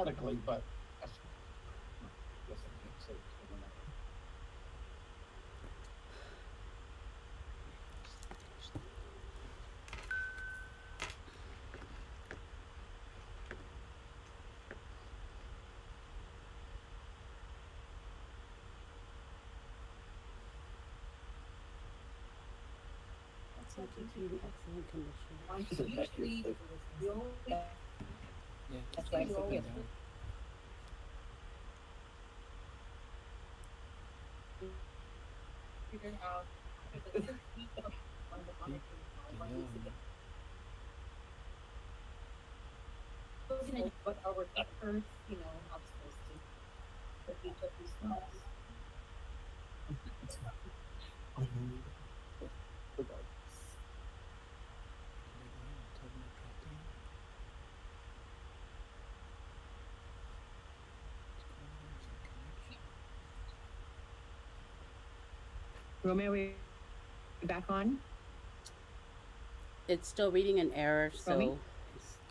theoretically, but I guess I can't say it's gonna happen. Excellent condition. Usually, the only Yeah, that's just why keep you looking always down. figure out the 6 feet on the Keep one week down. ago. What our first, obstacles to for each of these spots. It's not unbelievable. Regardless. Can they go and tell them to drop down? What's going on with the connection? Romeo, we back on? It's still reading an error, so Romy?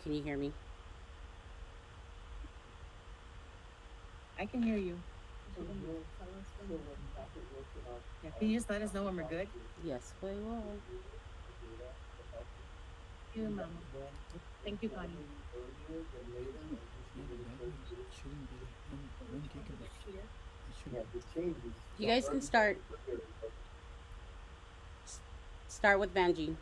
can you hear me? I can hear you. Yeah, can you just let us know when we're good? Yes, we will. Thank you, Mama. Thank you, Connie. Yeah, but that means it shouldn't be 1 gigabit. It should You guys can start. Start with Vanjie.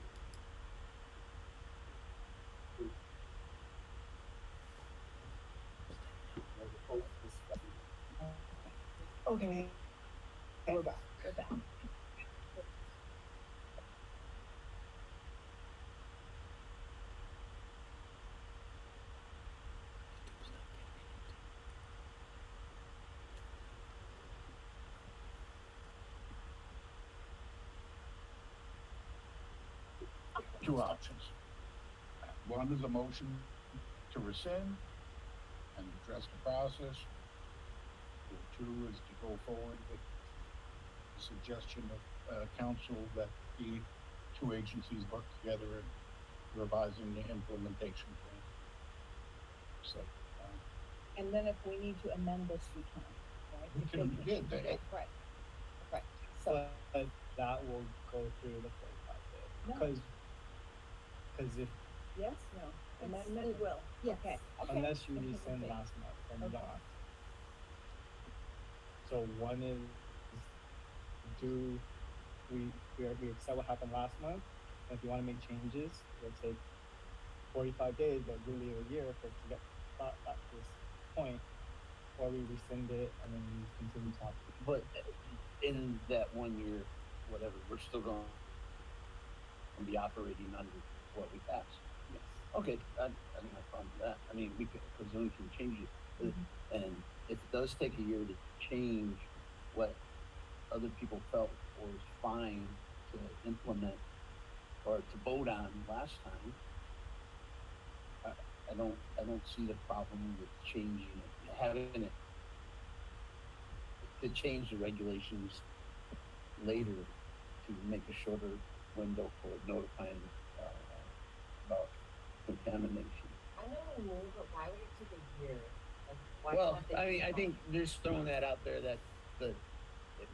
Okay. We're back. YouTube's not getting anything. 2 options. One is a motion to rescind and address the process. Or 2 is to go forward with the suggestion of council that the 2 agencies work together in revising the implementation plan. So, And then if we need to amend this, we can, right? we can, Right. So that will go through the 45 day. No. Because if, Yes, no, amendment it will, Yes. okay. unless you rescind last month, then Okay. not. So one is, do we accept what happened last month? And if you want to make changes, it'll take 45 days, but really a year for it to get back to this point. Or we rescind it and then we continue talking. But in that 1 year, whatever, we're still going to be operating under what we passed. Yes. Okay, I don't have a problem with that. I mean, we can, because then we can change it. And if it does take a year to change what other people felt was fine to implement or to vote on last time, I don't see the problem with changing it, having it to change the regulations later to make a shorter window for notifying about contamination. I know the rule, but why would it take a year? Like, why Well, can't they I mean, do I think something? just throwing that out there that we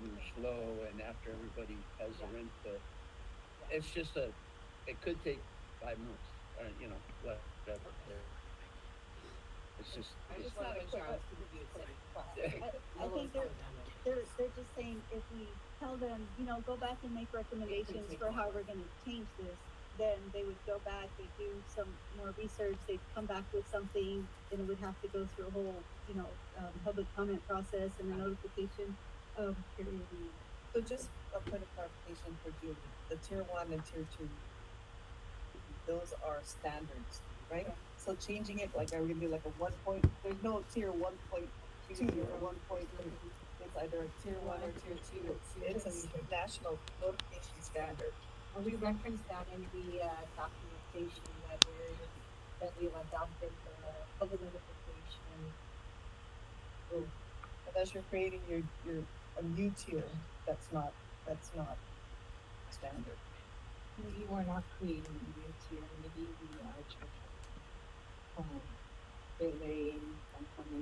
were slow and after everybody has their input, it's just it could take 5 months or, whatever. It's just, I It's just want not to a make sure I quick was confused. I think they're just saying if we tell them, go back and make recommendations for how we're gonna change this, then they would go back, they do some more research, they'd come back with something, and it would have to go through a whole, public comment process and a notification period. So just a point of clarification for Julie, the tier 1 and tier 2, those are standards, right? So changing it, like, are we gonna do like a 1 point, there's no tier 1.2 or 1.3, it's either a tier 1 or tier 2, it's a national notification standard. And we referenced that in the documentation that we've adopted the public notification rule. Unless you're creating your a new tier, that's not standard. Maybe we're not creating a new tier, maybe we are just delaying and coming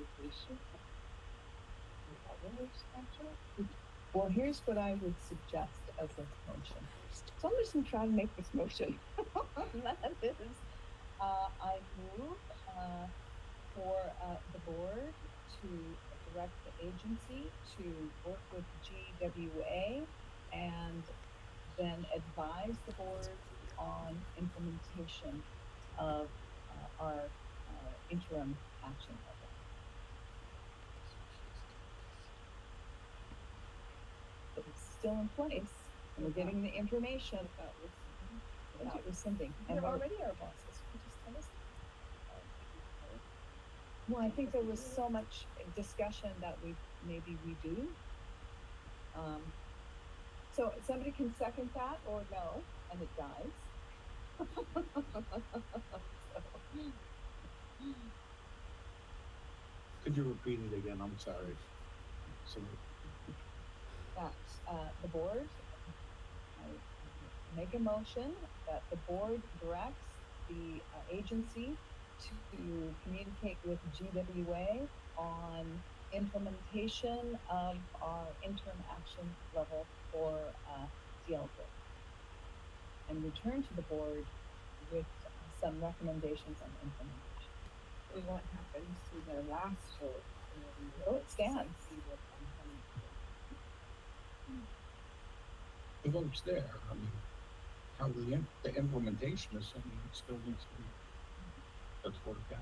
Well, here's what I would suggest as a motion. So I'm just gonna try to make this motion. That is, I move, for, the board to direct the agency to work with GWA and then advise the board on implementation of, our, interim action level. It's still in place, and we're getting the information without rescinding. And They're we're- already our bosses, we just tell us. Well, I think there was so much discussion that maybe we do. So somebody can second that or no, and it dies. Could you repeat it again? I'm sorry. So, That, the board, I make a motion that the board directs the agency to communicate with GWA on implementation of our interim action level for, Dieldrin. And return to the board with some recommendations on implementation. We what happens to the last vote. Oh, it stands. the vote's there. I mean, how the implementation is something that still needs to be, that's worked out.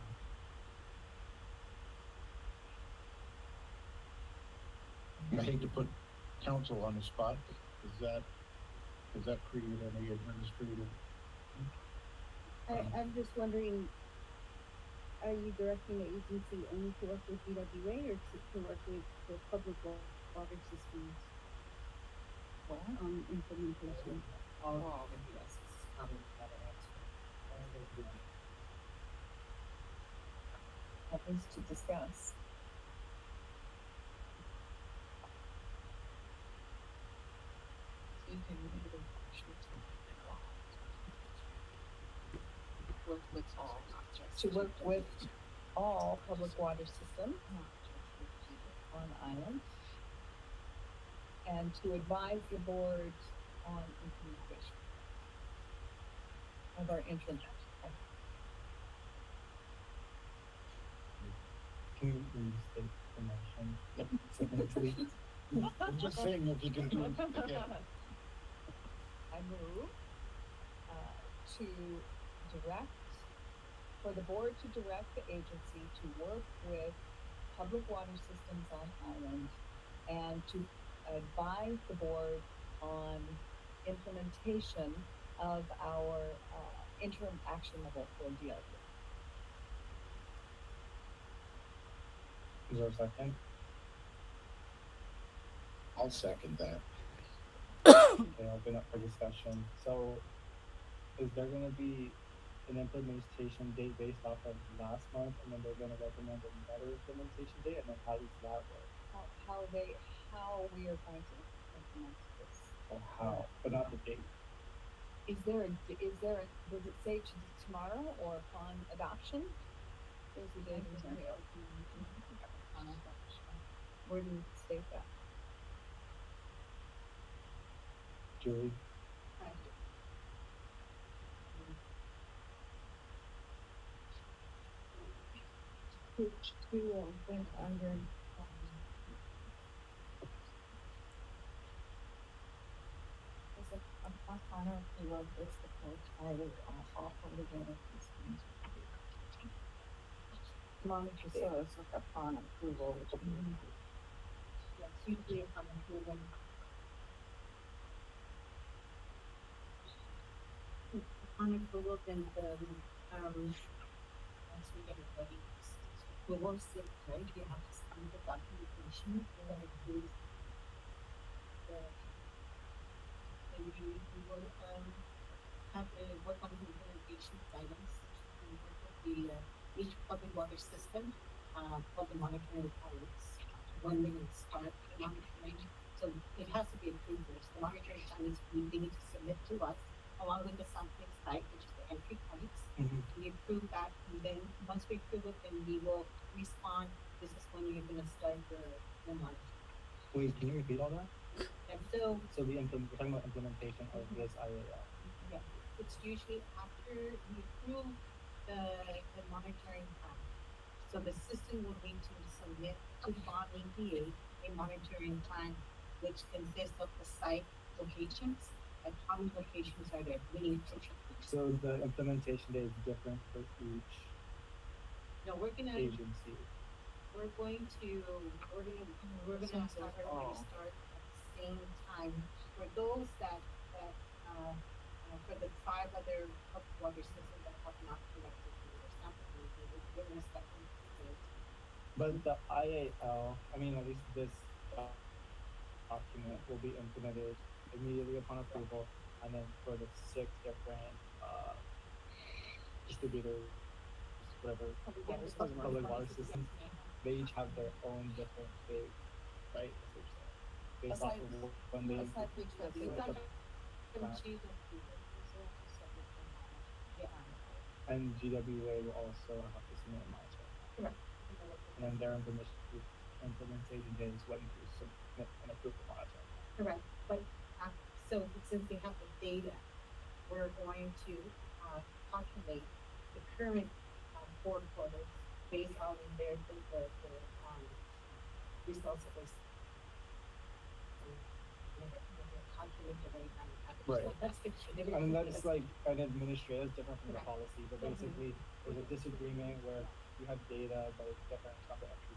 I hate to put council on the spot, but does that create any administrative? I'm just wondering, are you directing the agency only to work with DWA or to work with the public water systems Well, on implementation? all the yes, probably better answer. At least to discuss. Work with all, not just. To work with all public water systems on island. And to advise the board on implementation of our interim action. Can you restate the motion? Sequentially? I'm just saying if you can do it again. I move, to direct, for the board to direct the agency to work with public water systems on island and to advise the board on implementation of our, interim action level for Dieldrin. Is there a second? I'll second that. Okay, open up for discussion. So, is there gonna be an implementation date based off of last month, and then they're gonna recommend a better implementation date, and then how does that work? How we are going to implement this. Or how, but not the date? Does it say tomorrow or upon adoption? There's a date in there. Where do you state that? Julie? Which two went under. Is it a honor who wrote this, the court, I would all together. Monitor says upon approval. Yes, usually upon approval. Upon approval, then once we get it ready, we will sit, right, we have to sign the documentation that includes the, and we will, have a work on the implementation guidance, and work with the, each public water system, for the monitoring requirements. When we start the monitoring, so it has to be approved first, the monitoring guidance, we need to submit to us, along with the sampling site, which is the entry points. We approve that, and then once we approve it, then we will respond, this is when you're gonna start the monitoring. Wait, can you repeat all that? And so, we're talking about implementation of this IAL. yeah, it's usually after we approve the monitoring plan. So the system will need to submit to Guam EPA a monitoring plan, which consists of the site locations and how many locations are there. We need to check. So the implementation day is different for each No, we're gonna, agency. we're gonna start, everybody start at the same time. For those that, for the 5 other public water systems that have not collected their sample, we're gonna start from today. But the IAL, I mean, at least this document will be implemented immediately upon approval, and then for the 6 different distributors, whatever, public water systems, they each have their own different big, right? Based off Aside- of when they aside which like W. the plan. Yeah. And GWA will also have to submit a milestone. Correct. And then their implementation day is when you submit an approval milestone. Correct, but, so since we have the data, we're going to, calculate the current, 4 quarters based on the results of this. Calculated rate and average. Right. So that's the. I mean, that's like an administrative, different from the policy, but basically there's a disagreement where you have data, but it's different from the entry.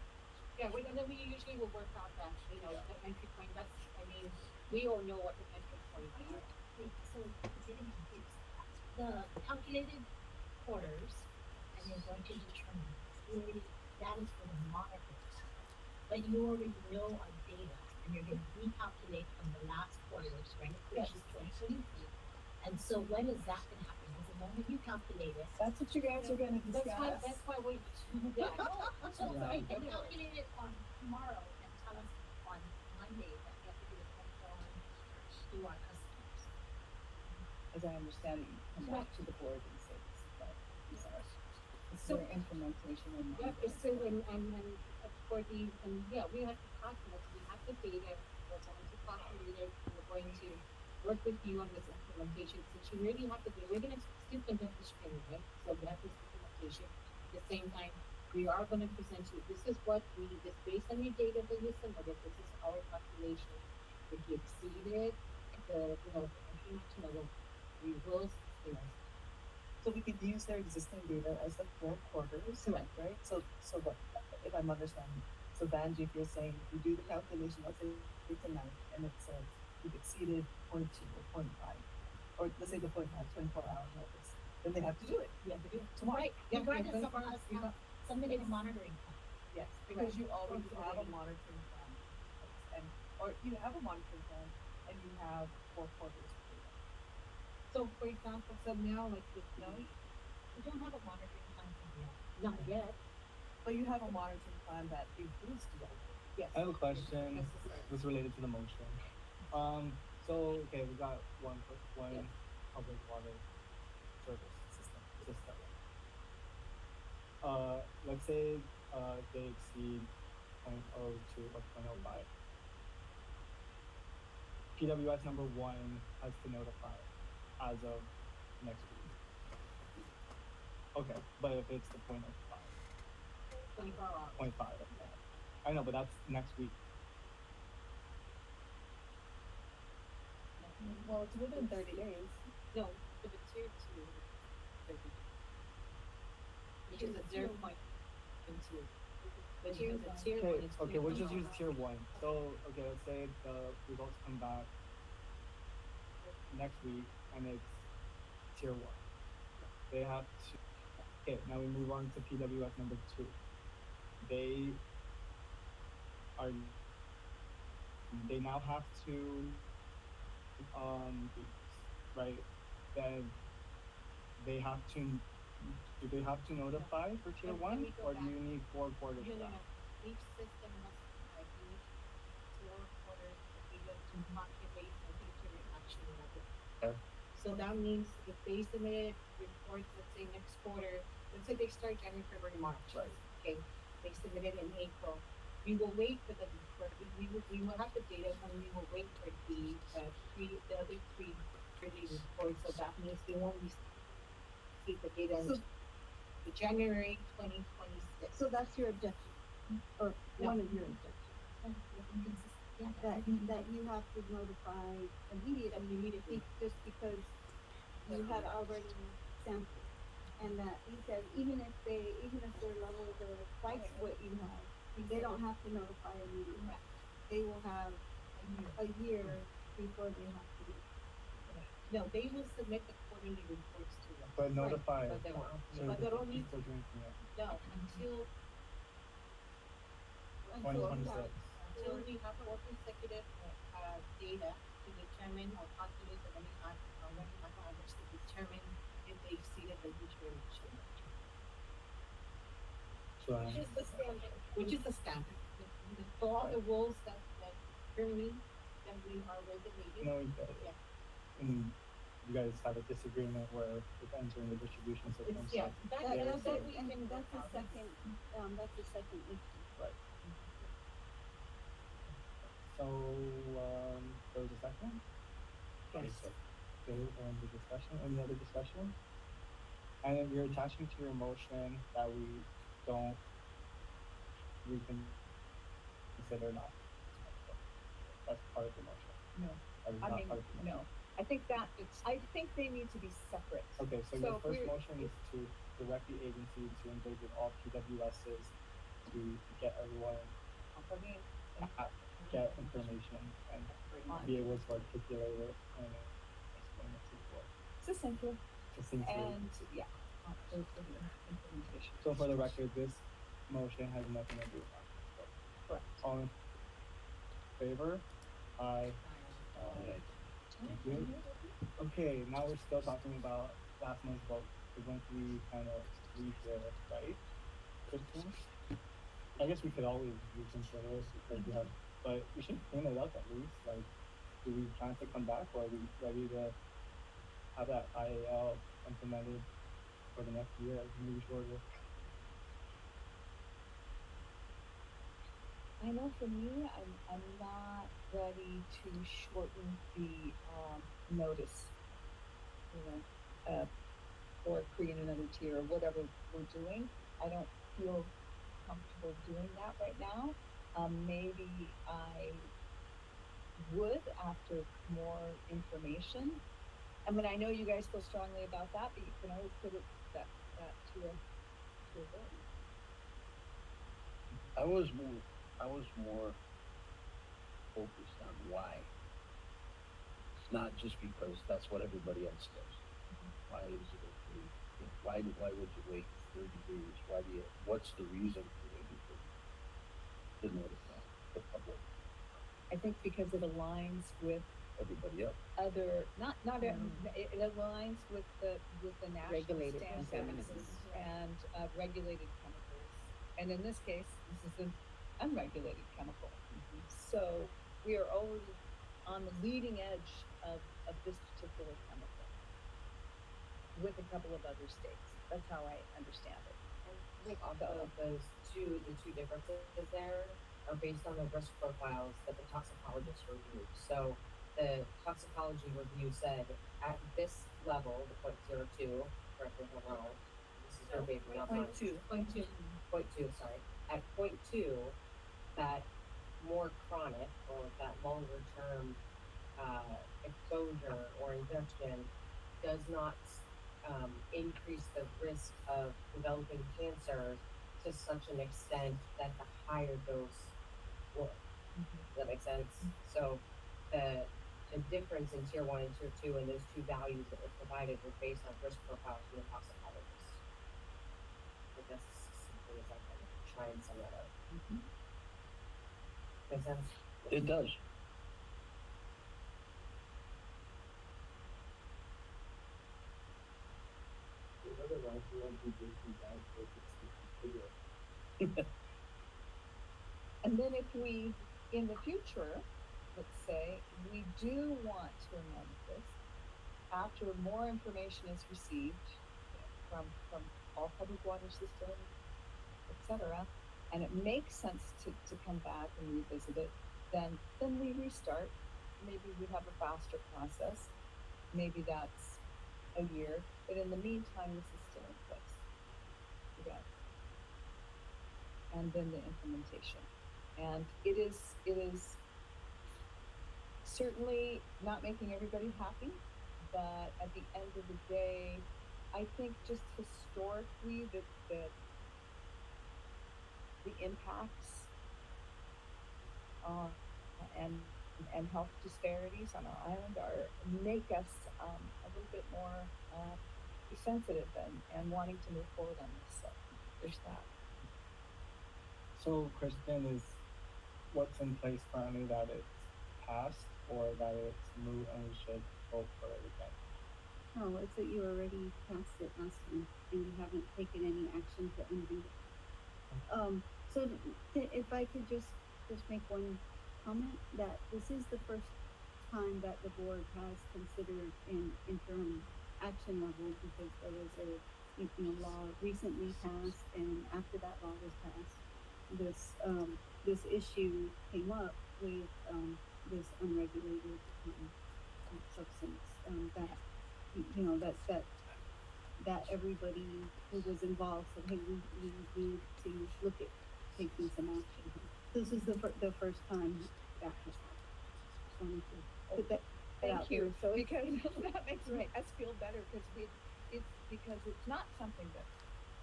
Yeah, and then we usually will work out that, the entry point, that's, I mean, we all know what the entry point is. So the calculated quarters, and you're going to determine, that is for the monitors. But you already know our data, and you're gonna recalculate from the last quarters, right, which is 2023. And so when is that gonna happen? Is the moment you calculate it? That's what you guys are gonna discuss. That's why we do that. So Yeah. you can calculate it on tomorrow and tell us on Monday that we have to do a $20 to our customers. As I understand it, you come back to the board and say this, but these are, this is So- their implementation and. Yeah, it's so, and for the, and yeah, we have to calculate, we have the data, we're going to calculate it, and we're going to work with you on this implementation, since you really have to do, we're gonna still conduct the training, right? So we have this implementation, at the same time, we are gonna present you, this is what we, this based on your data that you submitted, this is our calculation. If you exceeded the, the entry level, we will, So we could use their existing data as the 4 quarters, Correct. right? So what, if I'm understanding, so Vanji, if you're saying you do the calculation, let's say tonight, and it says you've exceeded 0.2 or 0.5, or let's say the 0.5, 24-hour notice, then they have to do it. you have to do it. Tomorrow. Right, yeah, Regardless yeah, of us submitting a monitoring plan. Yes, because you already have a monitoring plan, and, or you have a monitoring plan, and you have 4 quarters of data. So for example, so now like this, No? We don't have a monitoring plan yet. not yet, But you have a monitoring plan that includes Dieldrin. yes. I have a question Necessary. that's related to the motion. So, okay, we got one public water service system. Let's say, they exceed 0.02 or 0.05. PWS number 1 has to notify as of next week. Okay, but if it's the 0.05, 24 hours. 0.5, okay. I know, but that's next week. Well, it's within 30 days. No, for the tier 2, which is a 0.2. But Tier because the one. tier 1 Okay, is. okay, we'll just use tier 1. So, okay, let's say the results come back next week and it's tier 1. They have to, okay, now we move on to PWS number 2. They now have to, right, then they have to, do they have to notify for tier Let 1, me go or do back. you need 4 quarters No, for no, that? no, each system must provide each 4 quarters of data to populate the interim action level. Okay. So that means if they submit reports, let's say next quarter, let's say they start January, February, March. Right. Okay, they submitted in April, we will wait for the report, we will have the data and we will wait for the other three yearly reports, so that means we won't receive the data So- until the January 2026. So that's your objection, or No. one of your objections, Yeah, that you have to notify immediately, just because you had already sampled. And that you said, even if their levels are twice what you have, they don't have to notify immediately. Correct. They will have A year. a year before they have to do it. No, they will submit the quarterly reports to us. But notify. But they won't. So But they're only- people drinking it. No, until 2026. until we have 4 consecutive data to determine or calculate the running average to determine if they exceeded the use variation. So Which is the standard. Which is the standard. For all the rules that currently that we are regulating. no, you get it. Yeah. And you guys have a disagreement where it's entering the distribution system. It's, yeah, So that, Yeah. that's what we And can that's work the out. second issue. Right. So there was a second? Yes. Okay, the discussion, any other discussion? And then you're attaching to your motion that we don't reconsider not. That's part of the motion. No. That is I not mean, part of the motion. no, I think they need to be separate. Okay, so So your if first we're- motion is to direct the agency to engage with all PWSs to get everyone, get information and be able to articulate it and explain it to the board. Succinctly, Succinctly. and, yeah, for the implementation. So for the record, this motion has nothing to do with that. Correct. All in favor? Aye. Okay. Thank you. Okay, now we're still talking about last month's vote. We're going to be kind of rehear it, right? Christine? I guess we could always reconsider it because we have, but we should clean it up at least. Like, do we plan to come back or are we ready to have that IAL implemented for the next year, maybe shorter? I know for me, I'm not ready to shorten the, notice, or create another tier or whatever we're doing. I don't feel comfortable doing that right now. Maybe I would after more information. I mean, I know you guys feel strongly about that, but you can always put it, that to a vote. I was more focused on why. Not just because that's what everybody else does. Why is it okay? Why would you wait 30 days? What's the reason for waiting 30 days? To notify the public, I think because it aligns with everybody else. other, it aligns with the national Regulated standards contaminants. and regulated chemicals. And in this case, this is an unregulated chemical. So we are always on the leading edge of this particular chemical with a couple of other states. That's how I understand it. I think also the two differences there are based on the risk profiles that the toxicologists reviewed. So the toxicology review said at this level, the 0.02, correct me if I'm wrong, this is verbatim, not mine. 0.2. 0.2, sorry. At 0.2, that more chronic or that longer term exposure or injection does not increase the risk of developing cancer to such an extent that the higher dose would. Does that make sense? So the difference in tier 1 and tier 2 and those two values that were provided were based on risk profiles from the toxicologist. I guess simply as I can try and sum that up. Make sense? It does. Otherwise, we won't be breaking down for this. And then if we, in the future, let's say, we do want to amend this, after more information is received from all public water systems, et cetera, and it makes sense to come back and revisit it, then we restart. Maybe we have a faster process. Maybe that's a year, but in the meantime, this is still in place. Yeah. And then the implementation. And it is certainly not making everybody happy, but at the end of the day, I think just historically the impacts and health disparities on our island make us a little bit more sensitive and wanting to move forward on this. So there's that. So, Kristen, is what's in place currently that it's passed or that it's moved and we should vote for it again? No, it's that you already passed it last time and you haven't taken any action to undo it. So if I could just make one comment, that this is the first time that the board has considered an interim action level, because there was a law recently passed, and after that law was passed, this issue came up with this unregulated substance that everybody who was involved said, hey, we need to look at taking some action here. This is the first time that has happened. Just wanted to put that out Thank you, there. So because that makes us feel better, because it's not something that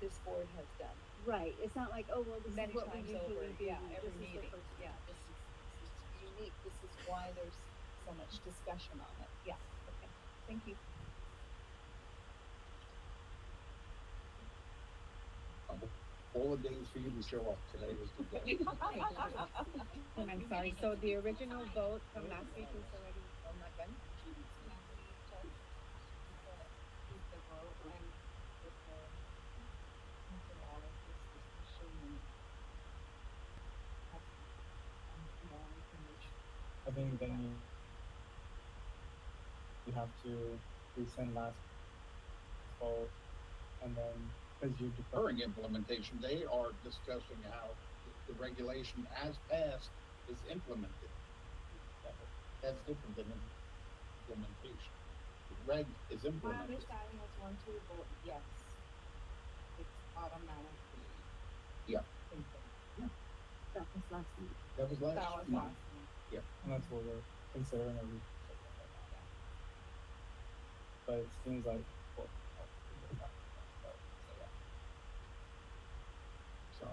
this board has done right, it's not like, oh well, this many is what we times usually over. do. Yeah, every This is the meeting. first Yeah, this is unique. This is why there's so much discussion on it. Yeah. Okay. Thank you. All the days for you to show up, today was the day. I'm sorry, so the original vote from last week is already, not done? I think then you have to resend last vote, and then because you're During implementation, they are discussing how the regulation as passed is implemented. That's different than implementation. The reg is My implemented. understanding is once we vote yes, it's automatically. Yeah. implemented. That was last week. That was last That was month. last month. Yeah. and that's what we're considering a re- But it seems like well, So,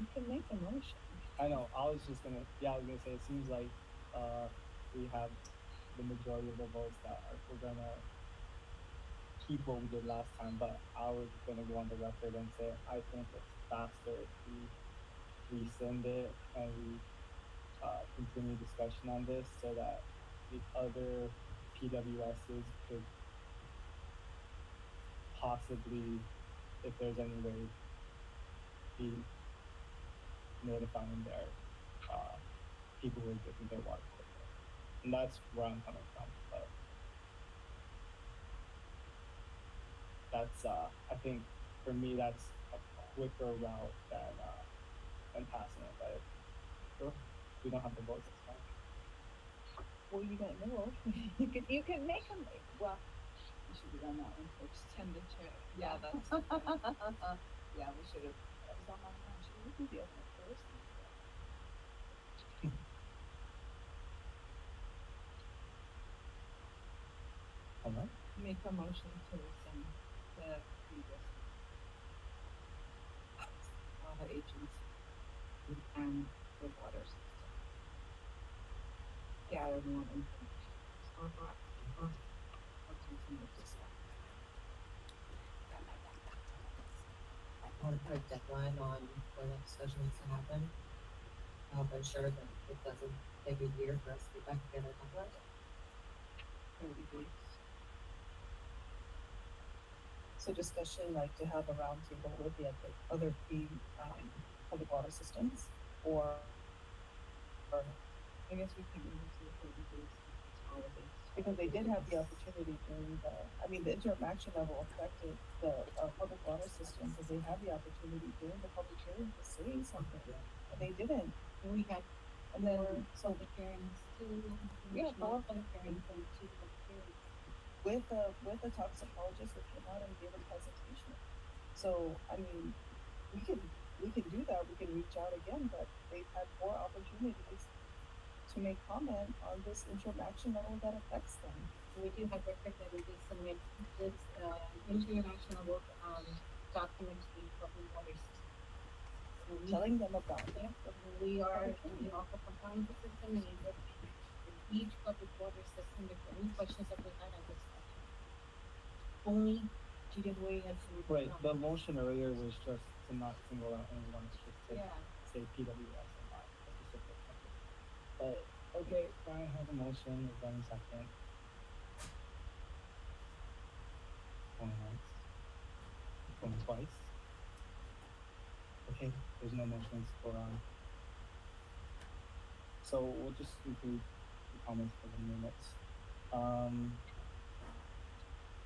You can make a motion. I know. I was just gonna. Yeah, I was gonna say. It seems like we have the majority of the votes that we're gonna keep what we did last time. But I was gonna go on the record and say I think it's faster if we rescind it and we continue discussion on this, so that the other PWSs could possibly, if there's any way, be notifying their people who are getting their water quicker. And that's where I'm coming from. But that's I think for me that's a quicker route than passing it. But sure, we don't have the votes, it's fine. Well, you don't know. you can make them. Well, we should have done that one first. Tend to check. Yeah, that's. Yeah, we should have. That was on my mind. Should we do the other one first? Alright. Make a motion to rescind the previous water agency and the water system. Gather more information. Or continue to discuss. I want to put a deadline on when that discussion needs to happen. To help ensure that it doesn't take a year for us to get back together and talk about it. 30 days. So discussion, like to have a roundtable with the other public water systems, or I guess we can move to the 30 days holidays, because they did have the opportunity during the interim action level affected the public because they had the opportunity during the public hearing to say something, and they didn't. We had And then, so the hearings, two, Yeah, national four. public hearings and two public hearings. with a toxicologist that came out and gave a presentation. So, I mean, we can do that, we can reach out again, but they've had 4 opportunities to make comment on this interim action level that affects them. We do have record that we did submit this, international work, document to the public water system. So we- Telling them about it. Yeah, so we are in the Aqua Compliance System and we work with each public water system, if there are any questions that we had on this section. Only GWA has to. Right, the motion earlier was just to not single out anyone, it's just to Yeah. say PWS and not a specific company. But, okay, I have a motion, is there any second? Going once. Going twice. Okay, there's no motions for, so we'll just include the comments for the minutes. I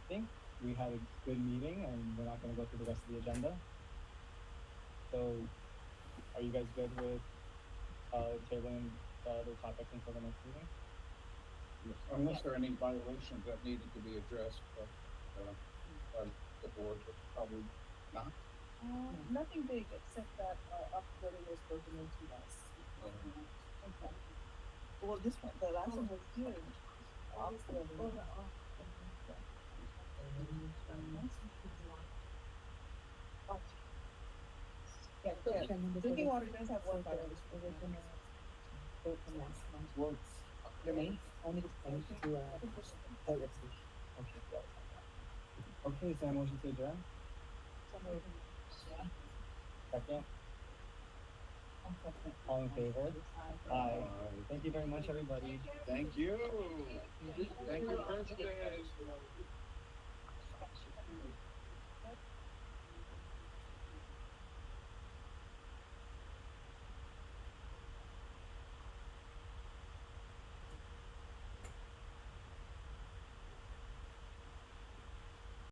think we had a good meeting and we're not gonna go through the rest of the agenda. So, are you guys good with, tabling the other topics until the next meeting? Unless there are any violations that needed to be addressed, but, the board would probably not. Nothing big, except that, off-building was broken into last. Okay. Well, this one, the last one was here. Off-building. Yeah, Yeah, Chairman, before drinking the- water does have one violation. vote from last month. Well, the main, only change to, vote resolution. Okay, yeah. Okay, is there a motion to adjourn? Second? All in favor? Aye. Thank you very much, everybody. Thank you. Thank you, President.